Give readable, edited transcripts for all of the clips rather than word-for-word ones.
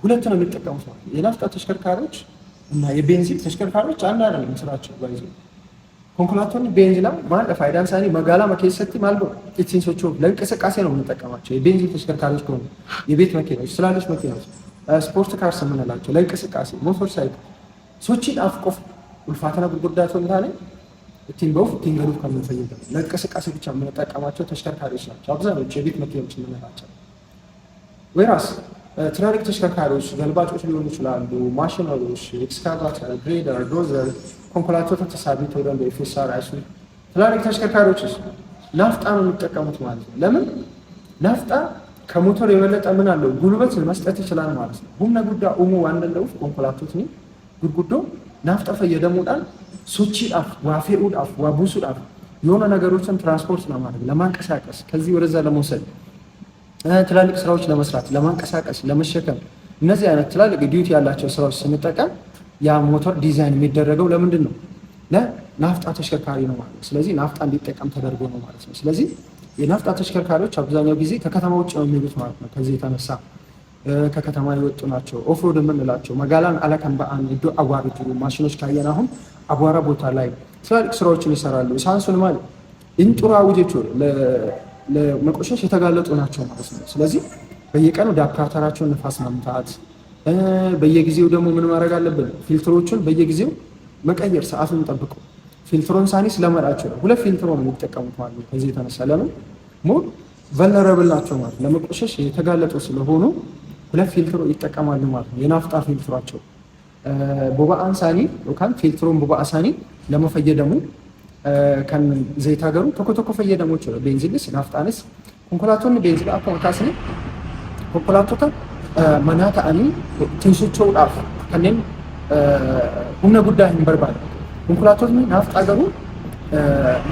ሁለት ነው የሚጠቀሙት ማለት ነው። የናፍጣ ተሽከርካሪዎች እና የቤንዚን ተሽከርካሪዎች አንድ አይደለም ስራቸው ባይዙ ኮንክላቶኒ ቤንዚላ ማለ ፋይዳን ሳኒ መጋላ መከሰቲ ማልቦ ኢቲን ሶቾ ለእንቅስቃሴ ነው የምንጠቀማቸው። የቤንዚን ተሽከርካሪዎች ከሆኑ የቤት መኪናዎች፣ ትላልቅ መኪናዎች፣ ስፖርት ካርስ የምንላቸው ለእንቅስቃሴ ሞተር ሳይክል ሶቺን አፍቆፍ ውልፋተና ጉርጉርዳቶ እንታኔ ኢቲን በውፍ ኢቲን ገሩ ከመፈየደ ለእንቅስቃሴ ብቻ የምንጠቀማቸው ተሽከርካሪዎች ናቸው አብዛኞቹ የቤት መኪናዎች የምንላቸው። ወይራስ ትላልቅ ተሽከርካሪዎች ገልባጮች ሊሆኑ ይችላሉ፣ ማሽነሪዎች፣ ኤክስካቫተር፣ ግሬደር፣ ዶዘር፣ ኮንክላቶታ ተሳቢቶ ወደ ኤፍኤስአር አይሱ ትላልቅ ተሽከርካሪዎች ናፍጣ ነው የሚጠቀሙት ማለት ነው። ለምን ናፍጣ ከሞተር የበለጠ ምን አለው ጉልበት መስጠት ይችላል ማለት ነው። ሁምነ ጉዳ ኡሙ ዋንደለው ኮንክላቶት ነው ጉርጉዶ ናፍጣ ፈየደሙዳን ሶቺ ዳፍ ዋፌኡ ዳፍ ዋቡሱ ዳፍ የሆነ ነገሮችን ትራንስፖርት ለማድረግ ለማንቀሳቀስ ከዚህ ወደዛ ለመውሰድ ትላልቅ ስራዎች ለመስራት ለማንቀሳቀስ ለመሸከም እነዚህ አይነት ትላልቅ ዲዩቲ ያላቸው ስራዎች ስንጠቀም ያ ሞተር ዲዛይን የሚደረገው ለምንድን ነው? ለናፍጣ ተሽከርካሪ ነው ማለት ነው። ስለዚህ ናፍጣ እንዲጠቀም ተደርጎ ነው ማለት ነው። ስለዚህ የናፍጣ ተሽከርካሪዎች አብዛኛው ጊዜ ከከተማ ውጭ ነው የሚሉት ማለት ነው። ከዚህ የተነሳ ከከተማ የወጡ ናቸው። ኦፍሮድ የምንላቸው መጋላን አለከን በአን ዶ አዋሪቱ ማሽኖች ካየን አሁን አቧራ ቦታ ላይ ትላልቅ ስራዎችን ይሰራሉ። ሳንሱን ማለት እንጡራ ውጆቹ ለመቆሸሽ የተጋለጡ ናቸው ማለት ነው። ስለዚህ በየቀኑ ዳፕካተራቸውን ንፋስ ማምታት በየጊዜው ደግሞ ምን ማድረግ አለብን? ፊልትሮቹን በየጊዜው መቀየር ሰዓቱን ጠብቆ ፊልትሮን ሳኒ ስለመራቸው ነው። ሁለት ፊልትሮ ነው የሚጠቀሙት ማለት ነው። ከዚህ የተነሳ ለምን ሞር ቨልነራብል ናቸው ማለት ለመቆሸሽ የተጋለጡ ስለሆኑ ሁለት ፊልትሮ ይጠቀማሉ ማለት ነው። የናፍጣ ፊልትሯቸው ቦባአን ሳኒ ወካን ፊልትሮን ቦባአ ሳኒ ለመፈየደሙ kan zayita garu tokko fayyadamu jechuudha. Beenziinis naafxaanis konkolaattonni beenzila akkuma kaasne konkolaattota manaa ta'anii ittiin socho'uudhaaf kanneen humna guddaa hin barbaanne. Konkolaattonni naafxaa garuu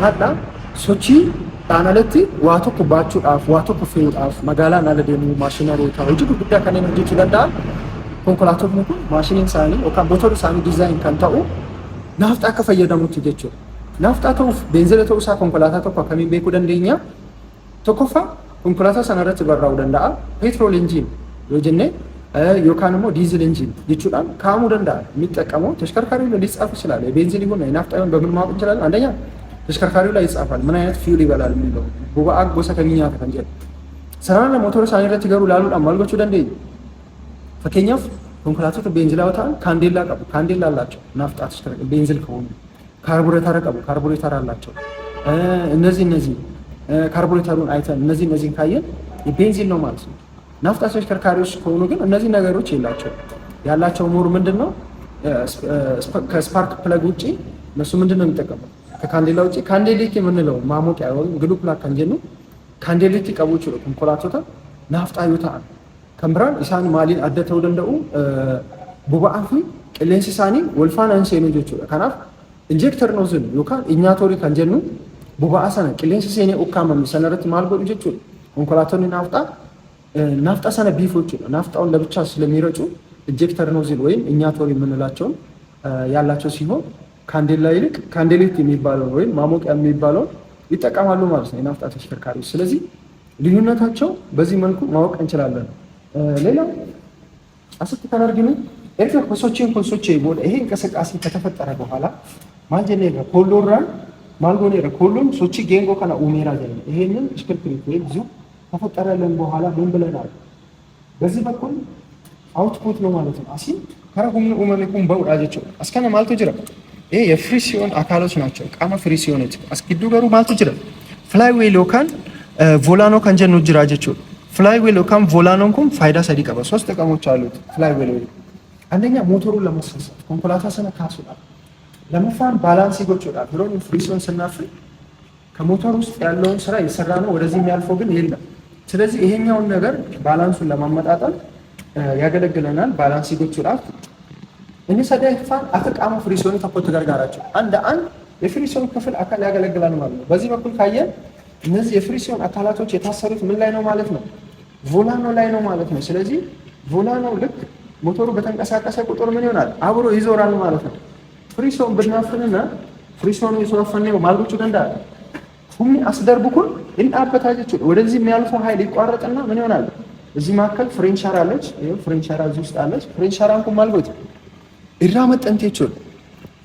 maadhaa sochii dhaan alatti waa tokko baachuudhaaf waa tokko fe'uudhaaf magaalaan ala deemuu maashinaroota hojii gurguddaa kanneen hojjechuu danda'an konkolaattonni kun maashiniin isaanii yookaan motorri isaanii diizaayin kan ta'u naafxaa akka fayyadamutti jechuudha. ናፍጣ ተውፍ ቤንዚል ተውሳ ኮንኮላታ ተቆ ከሚን ቤኩ ደንደኛ ተቆፋ ኮንኮላታ ሰነረት በራው ደንዳ ፔትሮል ኢንጂን ወጀኔ ዮካንሞ ዲዝል ኢንጂን ይችላል ካሙ ደንዳ የሚጠቀመው ተሽከርካሪው ላይ ሊጻፍ ይችላል። የቤንዚል ይሁን ናፍጣውን በምን ማወቅ እንችላለን? አንደኛ ተሽከርካሪው ላይ ይጻፋል ምን አይነት ፊውል ይበላል የሚለው ቦባአግ ቦሰ ከሚኛ ከተንጀ ሰራና ሞተር ሳይረት ይገሩ ላሉ አማልጎቹ ደንደ ፈከኛፍ ኮንኮላታ ቤንዚል አውታ ካንዴላ አላቸው ናፍጣ ተሽከርካሪ ቤንዚል ከሆነ ካርቡሬተር ቀቡ ካርቡሬተር አላቸው። እነዚህ ካርቡሬተሩን አይተን እነዚህን ካየን የቤንዚን ነው ማለት ነው። ናፍጣ ተሽከርካሪዎች ከሆኑ ግን እነዚህ ነገሮች ያላቸው ሞር ምንድነው ከስፓርክ ፕለግ ውጪ እነሱ ምንድነው የሚጠቀሙት? ከካንዴላ ውጪ ካንዴሌት የምንለው ማሞቂያ ወይ ግሉ ፕላግ ካንጀኑ ካንዴሌት ቀቡች ነው ኮንኮላቶታ ናፍጣ ይውታ ከምብራን ኢሳን ማሊን አደተው ደንደው ቡባአፊ ቅሌንሲሳኒ ወልፋን አንሴኖጆቹ ከናፍ ኢንጀክተር ነው ዝን ዮካን ኢኛቶሪ ካንጀኑ ቦባአ ሰነ ቅሌንስ ሴኔ ኡካመም ሰነረት ማልጎ ልጅቹ ኮንኮላቶኒ ናፍጣ ሰነ ቢፎቹ ናፍጣውን ለብቻ ስለሚረጩ ኢንጀክተር ነው ዝን ወይም ኢኛቶሪ የምንላቸው ያላቸው ሲሆን ካንዴላ ይልቅ ካንዴሌት የሚባለው ወይም ማሞቂያ የሚባለው ይጠቀማሉ ማለት ነው የናፍጣ ተሽከርካሪዎች። ስለዚህ ልዩነታቸው በዚህ መልኩ ማወቅ እንችላለን። ሌላው አስት ተናርግኑ ኤርትራ ኮሶቼ ቦል ይሄ እንቅስቃሴ ከተፈጠረ በኋላ ማንጀኔራ ኮሎራን ማልጎኔራ ኮሎን ሶቺ ጌንጎ ከና ኡሜራ ጀነ ይሄንን ስክሪፕት ወይ ብዙ ተፈጠረልን በኋላ ምን ብለናል? በዚህ በኩል አውትፑት ነው ማለት ነው። አሲ ከረሁም ኡመለኩም በውዳጀቸው አስከነ ማለት ጅራ ይሄ የፍሪሲዮን አካሎች ናቸው። ቃማ ፍሪሲዮን አስኪዱ ገሩ ማለት ጅራ ፍላይዌይ ሎካን ቮላኖ ካንጀኑ ጅራጀቸው ፍላይዌይ ሎካን ቮላኖንኩም ፋይዳ ሰዲ ቀበ ሶስት ጥቅሞች አሉት ፍላይዌይ አንደኛ ሞተሩን ለማስነሳት ኮንኮላታ ሰነ ካሱላል ለመፋን ባላንስ ይጎችላል ብሎ ፍሪሲዮን ስናፍል ከሞተር ውስጥ ያለውን ስራ እየሰራ ነው ወደዚህ የሚያልፈው ግን የለም። ስለዚህ ይሄኛውን ነገር ባላንሱን ለማመጣጠን ያገለግለናል። ባላንስ ይጎችላል እኔ ሰዳይፋን አተቃማ ፍሪሲዮን ተቆጥ ጋራቸው አንድ የፍሪሲዮን ክፍል አካል ያገለግላል ማለት ነው። በዚህ በኩል ካየን እነዚህ የፍሪሲዮን አካላቶች የታሰሩት ምን ላይ ነው ማለት ነው? ቮላኖ ላይ ነው ማለት ነው። ስለዚህ ቮላኖ ልክ ሞተሩ በተንቀሳቀሰ ቁጥር ምን ይሆናል? አብሮ ይዞራል ማለት ነው። ፍሪሲዮን ብናፍንና ፍሪሲዮን ይሶፈነው ማልጎቹ ደንዳ ሁሚ አስደርብኩን እንጣበታጀቹ ወደዚህ የሚያልፈው ኃይል ይቋረጥና ምን ይሆናል? እዚህ መካከል ፍሬን ሻራ አለች። ይሄው ፍሬን ሻራ እዚህ ውስጥ አለች። ፍሬን ሻራ እንኳን ማልጎት ኢራ መጠንቴቾ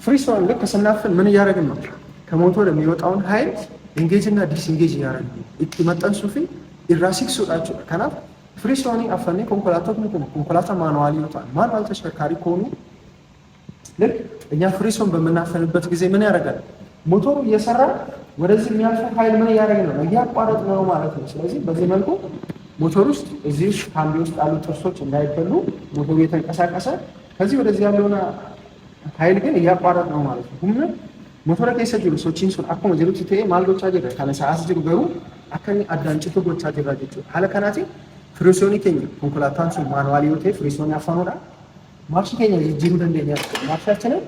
ፍሪሶን ልክ ስናፍን ምን እያደረግን ነው? ከሞቶር የሚወጣውን ኃይል ኢንጌጅ እና ዲስኢንጌጅ እያደረግን ነው። እቲ መጠን ሱፊ ኢራ ሲክስ ወጣቸው ከናፍ ፍሪሶኒ አፈኔ ኮንኮላታ ማኑዋል ይወጣል። ማኑዋል ተሽከርካሪ ከሆኑ ልክ እኛ ፍሪሶን በምናፈንበት ጊዜ ምን ያደርጋል? ሞቶሩ እየሰራ ወደዚህ የሚያልፈው ኃይል ምን እያደረግን ነው? እያቋረጥ ነው ማለት ነው። ስለዚህ በዚህ መልኩ ሞቶር ውስጥ እዚህ ካምቢ ውስጥ ያሉ ጥርሶች እንዳይበሉ ሞቶሩ የተንቀሳቀሰ ከዚህ ወደዚህ ያለውን ኃይል ግን እያቋረጥ ነው ማለት ነው። ሁሉ ሞቶር ከይሰጅሉ ሶቺን ሱን አኮ ጀሉት ተይ ማልጎቻ ጀረ ካለ ሰዓት ጅሩ ገሩ አከኒ አዳንጭቱ ጎቻ ጀራጀቹ ሐለከናቲ ፍሪሶኒ ከኝ ኮንኮላታን ሱ ማኑዋል ይወቴ ፍሪሶኒ አፋኖዳ ማርሽ ከኛ ጅሩ ደንደኛ ማርሻችንን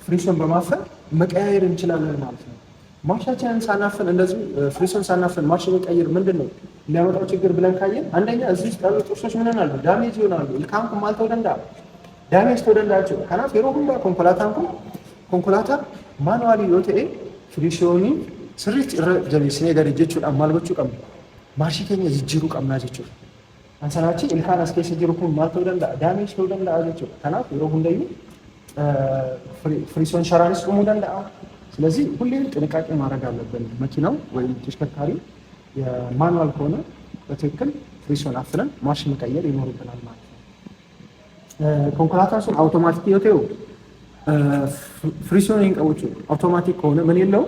ፍሪሶን በማፈን መቀያየር እንችላለን ማለት ነው። ማርሻችንን ሳናፈን እንደዚህ ፍሪሶን ሳናፈን ማርሽ መቀየር ምንድነው ሊያመጣው ችግር ብለን ካየን አንደኛ እዚህ ውስጥ ያሉ ጥርሶች ምን ይሆናሉ? ዳሜጅ ይሆናሉ። ልካንኩ ማልተው ደንዳ ዳሜጅ ተወደንዳቸው ከናፍ የሮሁላ ኮንኮላታንኩ ኮንኮላታ ማኑዋሊ ዮቴ ፍሪሶኒ ስሪት ጀቢስ ነገር እጀቹ አማልጎቹ ቀም ማርሽ ከኛ ዝጅሩ ቀምና ጀቹ አንሰናቺ ኢልካን አስከሰ ጅሩኩ ማልተው ደንዳ ዳሜጅ ተወደንዳ አጀቹ ከናፍ የሮሁንደዩ ፍሪሶን ሻራንስ ቆሙ ደንዳ። ስለዚህ ሁሌም ጥንቃቄ ማድረግ አለብን። መኪናው ወይም ተሽከርካሪ የማኑዋል ከሆነ በትክክል ፍሪሶን አፍነን ማርሽ መቀየር ይኖርብናል ማለት ነው። ኮንኮላታሱን አውቶማቲክ ይወቴው ፍሪሶን ይንቀውቹ አውቶማቲክ ከሆነ ምን የለው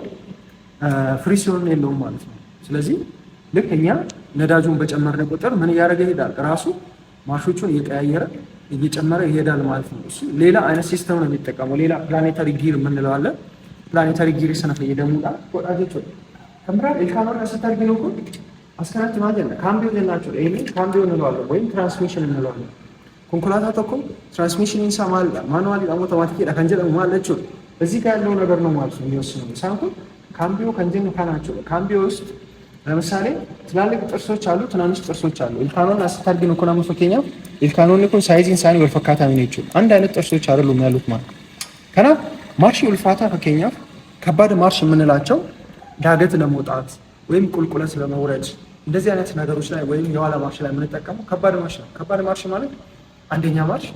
ፍሪሶን የለውም ማለት ነው። ስለዚህ ልክ እኛ ነዳጁን በጨመርነ ቁጥር ምን እያደረገ ይሄዳል? ራሱ ማርሾቹን እየቀያየረ እየጨመረ ይሄዳል ማለት ነው። እሱ ሌላ አይነት ሲስተም ነው የሚጠቀመው። ሌላ ፕላኔታሪ ጊር የምንለው አለ። ፕላኔታሪ ጊር ሰነፈ የደሙዳ ቆዳጆች ከምራል ኢልካኖር አስተርግ ነው እኮ አስከራት ማጀነ ካምቢዮ ዘናቸው ይሄ ካምቢዮ እንለዋለን ወይም ትራንስሚሽን እንለዋለን። ኮንኮላታ ተኮ ትራንስሚሽን ይንሳማል ማኑዋሊ አውቶማቲክ ለካንጀለ ማለችው እዚህ ጋር ያለው ነገር ነው ማለት ነው የሚወስነው። ሳንኩ ካምቢዮ ከንጀን ካናቸው ካምቢዮ ውስጥ ለምሳሌ ትላልቅ ጥርሶች አሉ፣ ትናንሽ ጥርሶች አሉ። ኢልካኖን አስተርግ ነው ኮና መፈከኛ ኢልካኖን እኮ ሳይዝ ኢንሳኒ ወልፈካታ ነው ይችላል። አንድ አይነት ጥርሶች አይደሉም ያሉት ማለት ከና ማርሽ ወልፋታ ፈከኛ ከባድ ማርሽ የምንላቸው ዳገት ለመውጣት ወይም ቁልቁለት ለመውረድ እንደዚህ አይነት ነገሮች ላይ ወይም የኋላ ማርሽ ላይ የምንጠቀመው ከባድ ማርሽ ነው። ከባድ ማርሽ ማለት አንደኛ ማርሽ፣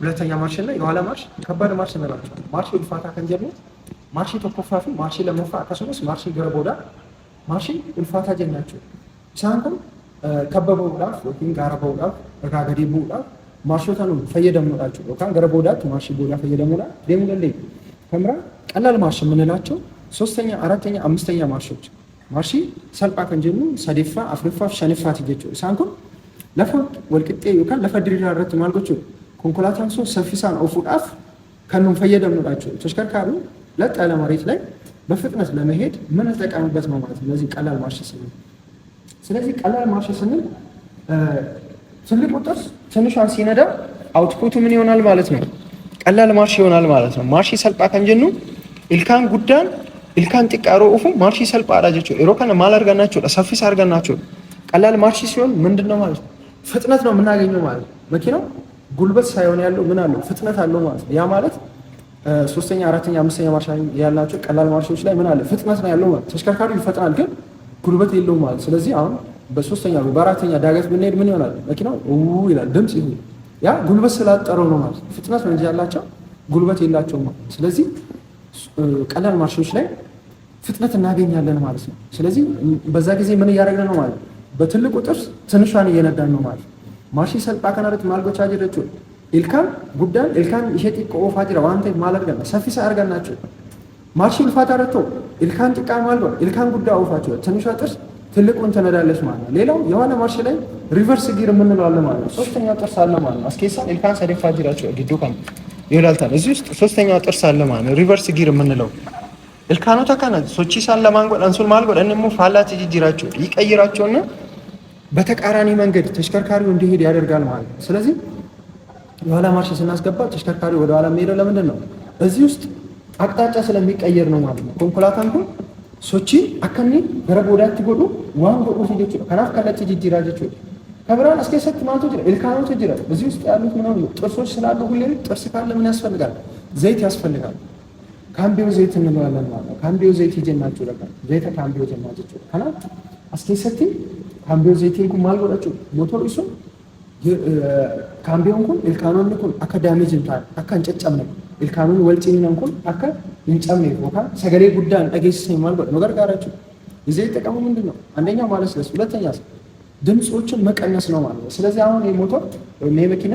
ሁለተኛ ማርሽ እና የኋላ ማርሽ ከባድ ማርሽ እንላቸዋለን። ማርሽ ወልፋታ ከንጀሉ ማርሽ ተኮፋፊ ማርሽ ለመፋ ከሰሙስ ማርሽ ገረቦዳ ማርሽ ወልፋታ ጀናቸው ሳንኩም ከበበው ዳፍ ወይም ጋራበው ዳፍ በጋገዲቡ ዳፍ ማርሾታኑ ፈየደሙዳቸው ወካን ገረቦዳት ማርሽ ቦዳ ፈየደሙዳ ደሙደለ ከምራ ቀላል ማርሽ የምንላቸው ሶስተኛ፣ አራተኛ፣ አምስተኛ ማርሾች ማርሺ ሰልጳ ከንጀኑ ሰደፋ አፍሪፋ ሸንፋት ይገቸው ሳንኩም ለፈ ወልቅጤ ይካል ለፈድሪራ ረት ማልጎቹ ኮንኮላታንሶ ሰፊሳን ኦፉዳፍ ከኑም ፈየደሙዳቸው ተሽከርካሩ ለጥ ያለ መሬት ላይ በፍጥነት ለመሄድ ምን ተጠቀምበት ነው ማለት ነው። ስለዚህ ቀላል ማርሽ ስንል ስለዚህ ቀላል ማርሽ ስንል ትልቅ ቁጥር ትንሿን ሲነዳ አውትፑቱ ምን ይሆናል ማለት ነው? ቀላል ማርሽ ይሆናል ማለት ነው። ማርሽ ሰልጳ ከንጀኑ ኢልካን ጉዳን ኢልካን ጥቃሮ ኡፉ ማርሽ ሰልጳ አራጀቸው ኢሮካን ማላርጋናቸው ሰፊስ አርጋናቸው ቀላል ማርሽ ሲሆን ምንድነው ማለት ነው? ፍጥነት ነው የምናገኘው ማለት ነው። መኪናው ጉልበት ሳይሆን ያለው ምን አለው? ፍጥነት አለው ማለት ነው። ያ ማለት ሶስተኛ፣ አራተኛ፣ አምስተኛ ማርሽ ያላቸው ቀላል ማርሾች ላይ ምን አለ? ፍጥነት ነው ያለው ማለት ተሽከርካሪው ይፈጥናል ግን ጉልበት የለውም ማለት። ስለዚህ አሁን በሶስተኛ በአራተኛ ዳገት ብንሄድ ምን ይሆናል? መኪናው ይላል ድምጽ ይሁን ያ ጉልበት ስላጠረው ነው ማለት ፍጥነት ነው እንጂ ያላቸው ጉልበት የላቸውም ማለት። ስለዚህ ቀላል ማርሾች ላይ ፍጥነት እናገኛለን ማለት ነው። ስለዚህ በዛ ጊዜ ምን እያደረግን ነው ማለት በትልቁ ጥርስ ትንሿን እየነዳን ነው ማለት ማርሽ ሰልጳ ከናረት ማልጎቻ ጀደቹ ኢልካን ጉዳን ኢልካን ይሸጥ ቆፋ ጅራ ዋንተ ማለርገና ሰፊሳ አርጋናቸው ማርሽ ልፋታ ረቶ ኢልካን ጥቃ ማልጎ ኢልካን ጉዳ አውፋቸው ትንሿ ጥርስ ትልቁን ተነዳለች ማለት ነው። ሌላው የሆነ ማርሽ ላይ ሪቨርስ ጊር የምንለው አለ ማለት ነው። ሶስተኛው ጥርስ አለ ማለት ነው። አስኬሳ ኢልካን ሰደፋ ጅራቸው ዲዶካን ይላልታል እዚህ ውስጥ ሶስተኛው ጥርስ አለ ማለት ነው። ሪቨርስ ጊር የምንለው ኢልካኖ ተካና ሶቺሳን ለማንጎል አንሱል ማልጎል እንሞ ፋላት ጅራቸው ይቀይራቸውና በተቃራኒ መንገድ ተሽከርካሪው እንዲሄድ ያደርጋል ማለት ነው። ስለዚህ የኋላ ማርሽ ስናስገባ ተሽከርካሪው ወደ ኋላ የሚሄደው ለምንድን ነው? እዚህ ውስጥ አቅጣጫ ስለሚቀየር ነው ማለት ነው። ኮንኮላታንኩ ሶቺ አከኒ ገረቦዳት ጎዱ ዋን ጎዱ ሲጀቹ ከናፍ ከለች ጅጅራ ጀቹ ከብራን እስከ ሰት ማንቶ ጅራ ኢልካኖ ጅራ እዚህ ውስጥ ያሉት ምን ነው? ጥርሶች ስላሉ ሁሌም ጥርስ ካለ ምን ያስፈልጋል? ዘይት ያስፈልጋል። ካምቢዮ ዘይት እንለዋለን ማለት ነው። ካምቢዮ ዘይት ይጀናችሁ ለካ ዘይት ካምቢዮ ጀናችሁ ከና እስከ ሰት ካምቢዮ ዘይት እንኩ ማልጎዳችሁ ሞተሩ እሱ ካምቢዮን kun ilkaanonni kun akka daameeji hin taane akka hin caccabne ilkaanonni wal ciniinan kun akka hin cabne yookaan sagalee guddaa hin dhageessisne maal godha nu gargaara jechuudha። የዘይት ጥቅሙ ምንድን ነው? አንደኛው ማለስለስ፣ ሁለተኛ ድምፆችን መቀነስ ነው ማለት ነው። ስለዚህ አሁን የሞተር ወይም የመኪና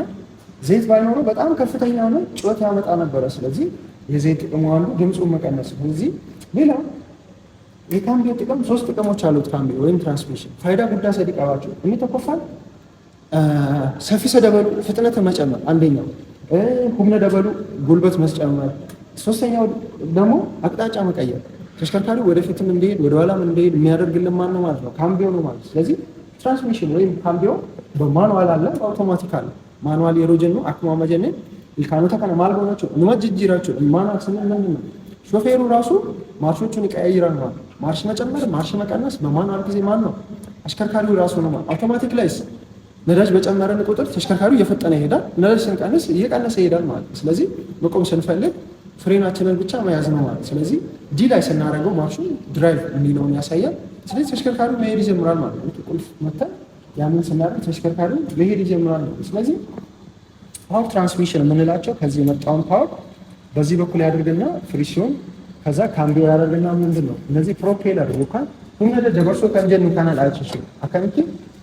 ዘይት ባይኖረው በጣም ከፍተኛ የሆነ ጩኸት ያመጣ ነበረ። ስለዚህ የዘይት ጥቅሙ አንዱ ድምፁን መቀነስ ነው። እዚህ ሌላ የካምቢዮ ጥቅም 3 ጥቅሞች አሉት። ካምቢዮ ወይም ትራንስሚሽን ፋይዳ ጉዳ ሰዲ ቀባቸው የሚተኮፋል ሰፊሰ ደበሉ ፍጥነትን መጨመር አንደኛው፣ ሁምነ ደበሉ ጉልበት መስጨመር፣ ሶስተኛው ደግሞ አቅጣጫ መቀየር። ተሽከርካሪው ወደፊትም እንዲሄድ ወደ ኋላም እንዲሄድ የሚያደርግልን ማን ነው ማለት ነው? ካምቢዮ ነው ማለት። ስለዚህ ትራንስሚሽን ወይም ካምቢዮ በማኑዋል አለ፣ በአውቶማቲክ አለ። ማኑዋል የሮጀን ነው አክማ መጀነ ኢልካኖ ተከነ ማልጎ ናቸው እንመጅጅራቸው ማኑዋል ስንል ምንድን ነው? ሾፌሩ ራሱ ማርሾቹን ይቀያይራል ማለት ነው። ማርሽ መጨመር ማርሽ መቀነስ በማኑዋል ጊዜ ማን ነው? አሽከርካሪው ራሱ ነው ማለት። አውቶማቲክ ላይስ ነዳጅ በጨመረን ቁጥር ተሽከርካሪው እየፈጠነ ይሄዳል፣ ነዳጅ ስንቀንስ እየቀነሰ ይሄዳል ማለት ነው። ስለዚህ መቆም ስንፈልግ ፍሬናችንን ብቻ መያዝ ነው ማለት። ስለዚህ ዲ ላይ ስናደርገው ማርሹ ድራይቭ የሚለውን ያሳያል። ስለዚህ ተሽከርካሪው መሄድ ይጀምራል ማለት ነው። ቁልፍ መተን ያንን ስናደርግ ተሽከርካሪው መሄድ ይጀምራል ማለት ነው። ስለዚህ ፓወር ትራንስሚሽን የምንላቸው ከዚህ የመጣውን ፓወር በዚህ በኩል ያደርግና ፍሪሲዮን ከዛ ካምቢዮ ያደርግና ምንድን ነው እነዚህ ፕሮፔለር ይልካል ሁነደ ደበርሶ ከንጀን ካናል አይችሽ አካንኪ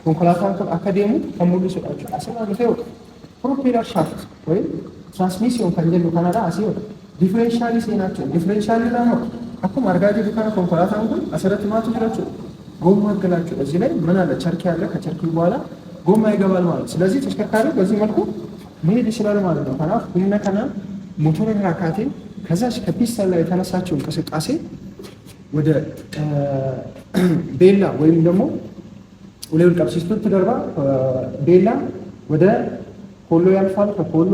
ኮንኮላታን አካዴሚ ከሙሉ ሰጣቸው አሰላ ነው ፕሮፔለር ሻፍት ወይ ትራንስሚሽን ከንጀን ካናዳ አሲዮ ዲፈረንሻሊ ሲናቸው ዲፈረንሻሊ ነው አኩ ማርጋጂ ዱካና ኮንኮላታን ግን አሰረት ማቱ ይላቸው ጎማ አገላቸው እዚህ ላይ ምን አለ ቸርኪ አለ ከቸርኪ በኋላ ጎማ ይገባል ማለት። ስለዚህ ተሽከርካሪው በዚህ መልኩ መሄድ ይችላል ማለት ነው። ካና ሁነከና ሞተርን ራካቴ ከዛች ከፒስተን ላይ የተነሳቸው እንቅስቃሴ ወደ ቤላ ወይም ደግሞ ወለል ቀብሲስቱ ተደርባ ቤላ ወደ ኮሎ ያልፋል። ከኮሎ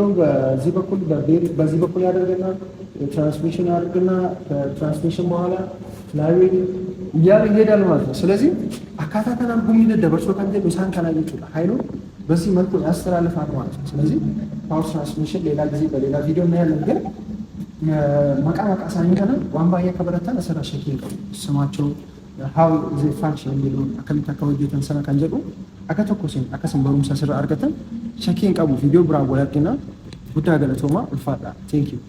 በዚህ በኩል ያደርግና ትራንስሚሽን ያደርግና ከትራንስሚሽን በኋላ ላይ እያለ ይሄዳል ማለት ነው። ስለዚህ አካታተናም ጉሚደ ደበርሶ ከንደ ሚሳን ከናይቹ ኃይሉ በዚህ መልኩ ያስተላልፋል ማለት ነው። ስለዚህ ፓወር ትራንስሚሽን ሌላ ጊዜ በሌላ ቪዲዮ እናያለን። ግን መቃመቃ ሳይንከና ዋንባየ ከበረታን አሰራ ሸኪል ስማቸው how they function የሚሉ አከሚታ ከወጀተን ሰና ካንጀሩ አከተኮሲን አከሰን በሩም ሰስራ አርገተን ሸኪን ቀቡ ቪዲዮ ብራቦ ያርገና ጉዳ ገለቶማ ulfaadha. Thank you.